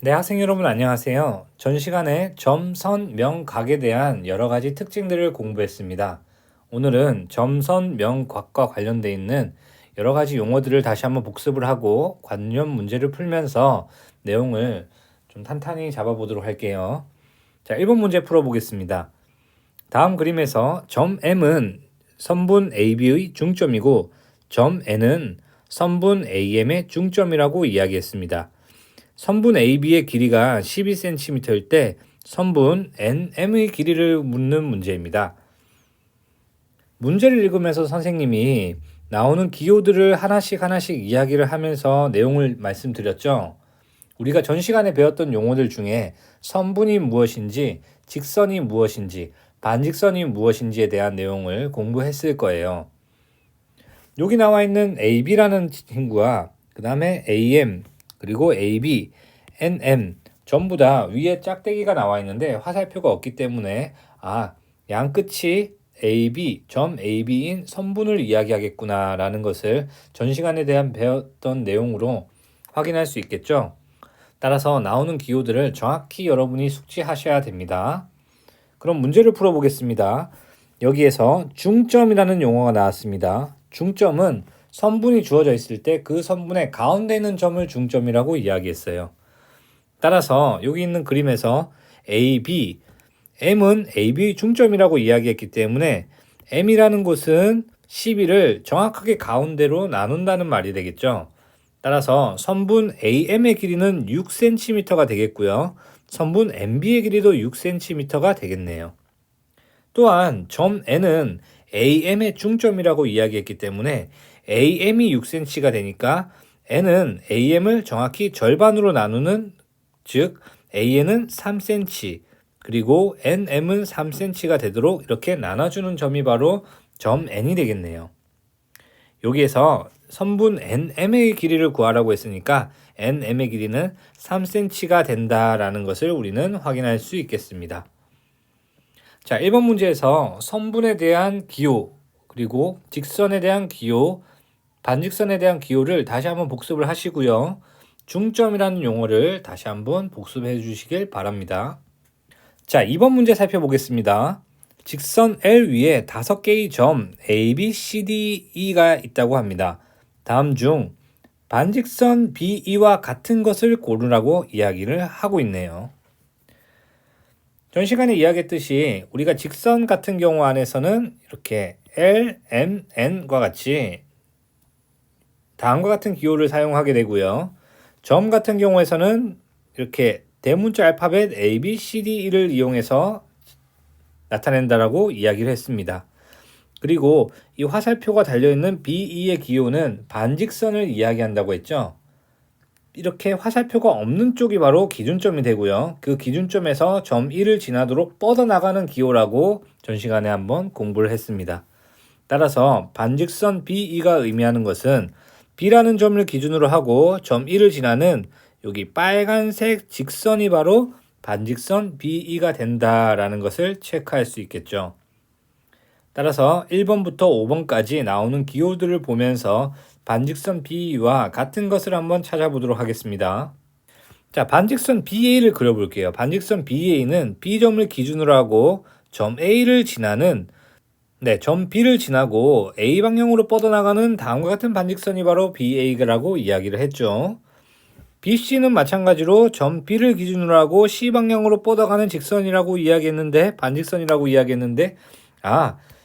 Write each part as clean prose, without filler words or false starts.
네, 학생 여러분 안녕하세요. 전 시간에 점, 선, 명, 각에 대한 여러 가지 특징들을 공부했습니다. 오늘은 점, 선, 명, 각과 관련되어 있는 여러 가지 용어들을 다시 한번 복습을 하고 관련 문제를 풀면서 내용을 좀 탄탄히 잡아보도록 할게요. 자, 1번 문제 풀어보겠습니다. 다음 그림에서 점 M은 선분 AB의 중점이고 점 N은 선분 AM의 중점이라고 이야기했습니다. 선분 AB의 길이가 12cm일 때 선분 NM의 길이를 묻는 문제입니다. 문제를 읽으면서 선생님이 나오는 기호들을 하나씩 이야기를 하면서 내용을 말씀드렸죠. 우리가 전 시간에 배웠던 용어들 중에 선분이 무엇인지, 직선이 무엇인지, 반직선이 무엇인지에 대한 내용을 공부했을 거예요. 여기 나와 있는 AB라는 친구와 그 다음에 AM, 그리고 AB, NM 전부 다 위에 짝대기가 나와 있는데 화살표가 없기 때문에 양 끝이 AB, 점 AB인 선분을 이야기하겠구나 라는 것을 전 시간에 대한 배웠던 내용으로 확인할 수 있겠죠. 따라서 나오는 기호들을 정확히 여러분이 숙지하셔야 됩니다. 그럼 문제를 풀어보겠습니다. 여기에서 중점이라는 용어가 나왔습니다. 중점은 선분이 주어져 있을 때 그 선분의 가운데 있는 점을 중점이라고 이야기했어요. 따라서 여기 있는 그림에서 AB, M은 AB의 중점이라고 이야기했기 때문에 M이라는 곳은 12를 정확하게 가운데로 나눈다는 말이 되겠죠. 따라서 선분 AM의 길이는 6cm가 되겠고요. 선분 MB의 길이도 6cm가 되겠네요. 또한 점 N은 AM의 중점이라고 이야기했기 때문에 AM이 6cm가 되니까 N은 AM을 정확히 절반으로 나누는 즉 AN은 3cm 그리고 NM은 3cm가 되도록 이렇게 나눠주는 점이 바로 점 N이 되겠네요. 여기에서 선분 NM의 길이를 구하라고 했으니까 NM의 길이는 3cm가 된다라는 것을 우리는 확인할 수 있겠습니다. 자, 1번 문제에서 선분에 대한 기호, 그리고 직선에 대한 기호, 반직선에 대한 기호를 다시 한번 복습을 하시고요. 중점이라는 용어를 다시 한번 복습해 주시길 바랍니다. 자, 2번 문제 살펴보겠습니다. 직선 L 위에 5개의 점 A, B, C, D, E가 있다고 합니다. 다음 중 반직선 BE와 같은 것을 고르라고 이야기를 하고 있네요. 전 시간에 이야기했듯이 우리가 직선 같은 경우 안에서는 이렇게 L, M, N과 같이 다음과 같은 기호를 사용하게 되고요. 점 같은 경우에서는 이렇게 대문자 알파벳 A, B, C, D, E를 이용해서 나타낸다라고 이야기를 했습니다. 그리고 이 화살표가 달려있는 BE의 기호는 반직선을 이야기한다고 했죠. 이렇게 화살표가 없는 쪽이 바로 기준점이 되고요. 그 기준점에서 점 1을 지나도록 뻗어나가는 기호라고 전 시간에 한번 공부를 했습니다. 따라서 반직선 BE가 의미하는 것은 B라는 점을 기준으로 하고 점 1을 지나는 여기 빨간색 직선이 바로 반직선 BE가 된다라는 것을 체크할 수 있겠죠. 따라서 1번부터 5번까지 나오는 기호들을 보면서 반직선 BE와 같은 것을 한번 찾아보도록 하겠습니다. 자, 반직선 BA를 그려볼게요. 반직선 BA는 B점을 기준으로 하고 점 A를 지나는 점 B를 지나고 A 방향으로 뻗어나가는 다음과 같은 반직선이 바로 BA라고 이야기를 했죠. BC는 마찬가지로 점 B를 기준으로 하고 C 방향으로 뻗어가는 직선이라고 이야기했는데 반직선이라고 이야기했는데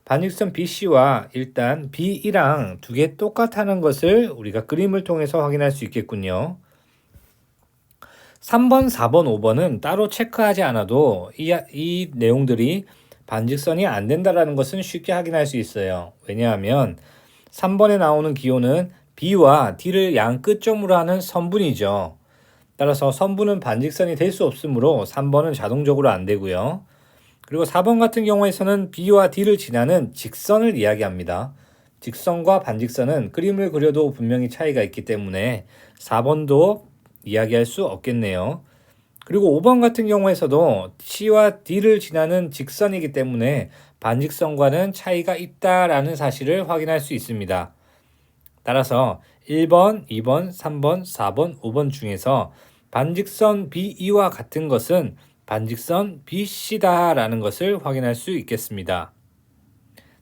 반직선 BC와 일단 BE랑 두 개 똑같다는 것을 우리가 그림을 통해서 확인할 수 있겠군요. 3번, 4번, 5번은 따로 체크하지 않아도 이 내용들이 반직선이 안 된다는 것은 쉽게 확인할 수 있어요. 왜냐하면 3번에 나오는 기호는 B와 D를 양 끝점으로 하는 선분이죠. 따라서 선분은 반직선이 될 수 없으므로 3번은 자동적으로 안 되고요. 그리고 4번 같은 경우에서는 B와 D를 지나는 직선을 이야기합니다. 직선과 반직선은 그림을 그려도 분명히 차이가 있기 때문에 4번도 이야기할 수 없겠네요. 그리고 5번 같은 경우에서도 C와 D를 지나는 직선이기 때문에 반직선과는 차이가 있다라는 사실을 확인할 수 있습니다. 따라서 1번, 2번, 3번, 4번, 5번 중에서 반직선 BE와 같은 것은 반직선 BC다라는 것을 확인할 수 있겠습니다.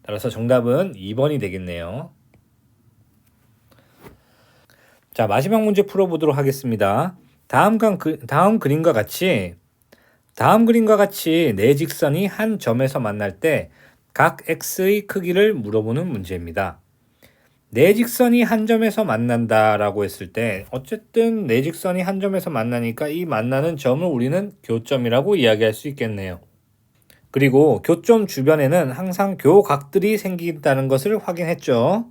따라서 정답은 2번이 되겠네요. 자, 마지막 문제 풀어보도록 하겠습니다. 다음 그림과 같이 네 직선이 한 점에서 만날 때 각 x의 크기를 물어보는 문제입니다. 네 직선이 한 점에서 만난다라고 했을 때 어쨌든 네 직선이 한 점에서 만나니까 이 만나는 점을 우리는 교점이라고 이야기할 수 있겠네요. 그리고 교점 주변에는 항상 교각들이 생긴다는 것을 확인했죠.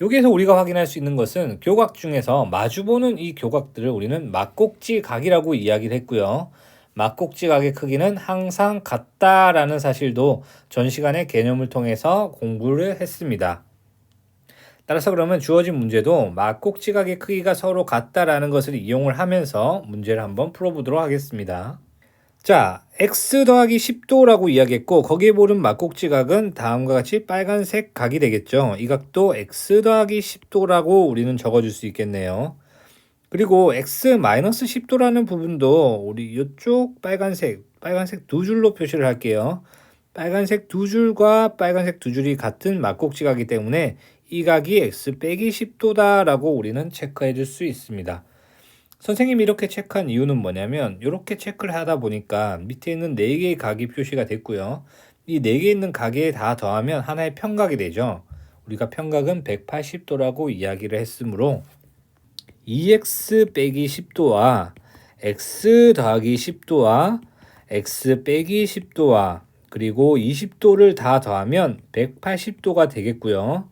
여기에서 우리가 확인할 수 있는 것은 교각 중에서 마주보는 이 교각들을 우리는 막꼭지 각이라고 이야기를 했고요. 막꼭지 각의 크기는 항상 같다라는 사실도 전 시간의 개념을 통해서 공부를 했습니다. 따라서 그러면 주어진 문제도 막꼭지 각의 크기가 서로 같다라는 것을 이용을 하면서 문제를 한번 풀어보도록 하겠습니다. 자, x 더하기 10도라고 이야기했고 거기에 보는 막꼭지 각은 다음과 같이 빨간색 각이 되겠죠. 이 각도 x 더하기 10도라고 우리는 적어줄 수 있겠네요. 그리고 x 마이너스 10도라는 부분도 우리 이쪽 빨간색 두 줄로 표시를 할게요. 빨간색 두 줄과 빨간색 두 줄이 같은 막꼭지 각이기 때문에 이 각이 x 빼기 10도다라고 우리는 체크해 줄 수 있습니다. 선생님이 이렇게 체크한 이유는 뭐냐면 이렇게 체크를 하다 보니까 밑에 있는 4개의 각이 표시가 됐고요. 이 4개 있는 각에 다 더하면 하나의 평각이 되죠. 우리가 평각은 180도라고 이야기를 했으므로 2x 빼기 10도와 x 더하기 10도와 x 빼기 10도와 그리고 20도를 다 더하면 180도가 되겠고요.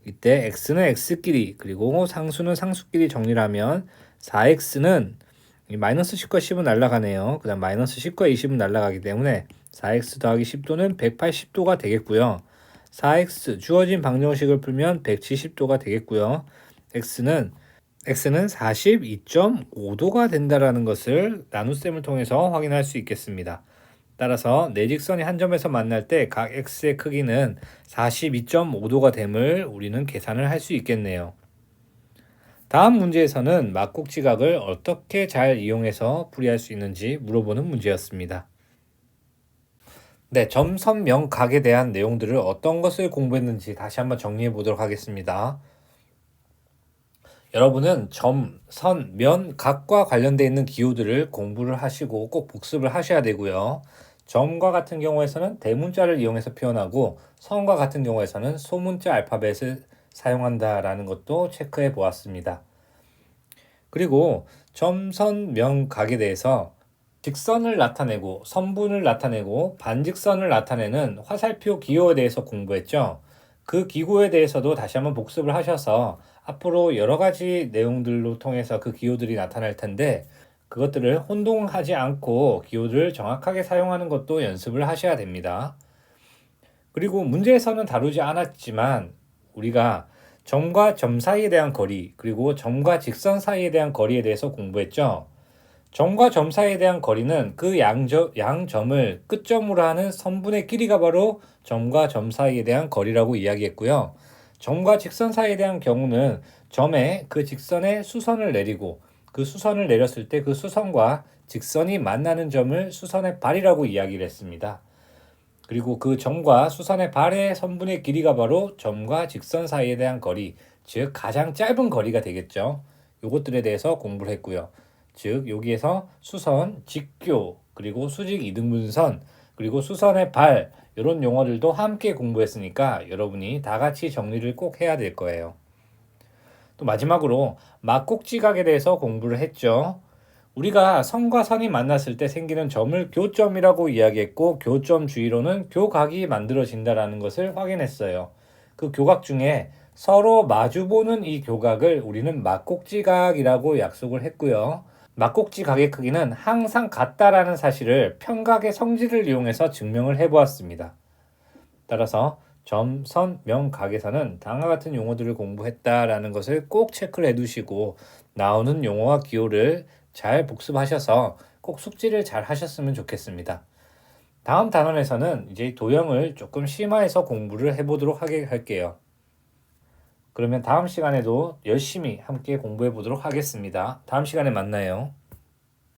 이때 x는 x끼리 그리고 상수는 상수끼리 정리를 하면 4x는 마이너스 10과 10은 날아가네요. 그 다음 마이너스 10과 20은 날아가기 때문에 4x 더하기 10도는 180도가 되겠고요. 4x 주어진 방정식을 풀면 170도가 되겠고요. x는 42.5도가 된다라는 것을 나눗셈을 통해서 확인할 수 있겠습니다. 따라서 네 직선이 한 점에서 만날 때 각 x의 크기는 42.5도가 됨을 우리는 계산을 할 수 있겠네요. 다음 문제에서는 막꼭지각을 어떻게 잘 이용해서 풀이할 수 있는지 물어보는 문제였습니다. 네, 점선명각에 대한 내용들을 어떤 것을 공부했는지 다시 한번 정리해 보도록 하겠습니다. 여러분은 점, 선, 면, 각과 관련되어 있는 기호들을 공부를 하시고 꼭 복습을 하셔야 되고요. 점과 같은 경우에서는 대문자를 이용해서 표현하고 선과 같은 경우에서는 소문자 알파벳을 사용한다라는 것도 체크해 보았습니다. 그리고 점, 선, 면, 각에 대해서 직선을 나타내고 선분을 나타내고 반직선을 나타내는 화살표 기호에 대해서 공부했죠. 그 기호에 대해서도 다시 한번 복습을 하셔서 앞으로 여러 가지 내용들로 통해서 그 기호들이 나타날 텐데 그것들을 혼동하지 않고 기호들을 정확하게 사용하는 것도 연습을 하셔야 됩니다. 그리고 문제에서는 다루지 않았지만 우리가 점과 점 사이에 대한 거리 그리고 점과 직선 사이에 대한 거리에 대해서 공부했죠. 점과 점 사이에 대한 거리는 그 양점을 끝점으로 하는 선분의 길이가 바로 점과 점 사이에 대한 거리라고 이야기했고요. 점과 직선 사이에 대한 경우는 점에 그 직선에 수선을 내리고 그 수선을 내렸을 때 그 수선과 직선이 만나는 점을 수선의 발이라고 이야기를 했습니다. 그리고 그 점과 수선의 발의 선분의 길이가 바로 점과 직선 사이에 대한 거리, 즉 가장 짧은 거리가 되겠죠. 요것들에 대해서 공부를 했고요. 즉 여기에서 수선, 직교, 그리고 수직 이등분선, 그리고 수선의 발 이런 용어들도 함께 공부했으니까 여러분이 다 같이 정리를 꼭 해야 될 거예요. 또 마지막으로 막꼭지각에 대해서 공부를 했죠. 우리가 선과 선이 만났을 때 생기는 점을 교점이라고 이야기했고 교점 주위로는 교각이 만들어진다는 것을 확인했어요. 그 교각 중에 서로 마주보는 이 교각을 우리는 막꼭지각이라고 약속을 했고요. 막꼭지각의 크기는 항상 같다라는 사실을 평각의 성질을 이용해서 증명을 해보았습니다. 따라서 점, 선, 면, 각에서는 다음과 같은 용어들을 공부했다라는 것을 꼭 체크를 해두시고 나오는 용어와 기호를 잘 복습하셔서 꼭 숙지를 잘 하셨으면 좋겠습니다. 다음 단원에서는 이제 도형을 조금 심화해서 공부를 해보도록 할게요. 그러면 다음 시간에도 열심히 함께 공부해 보도록 하겠습니다. 다음 시간에 만나요.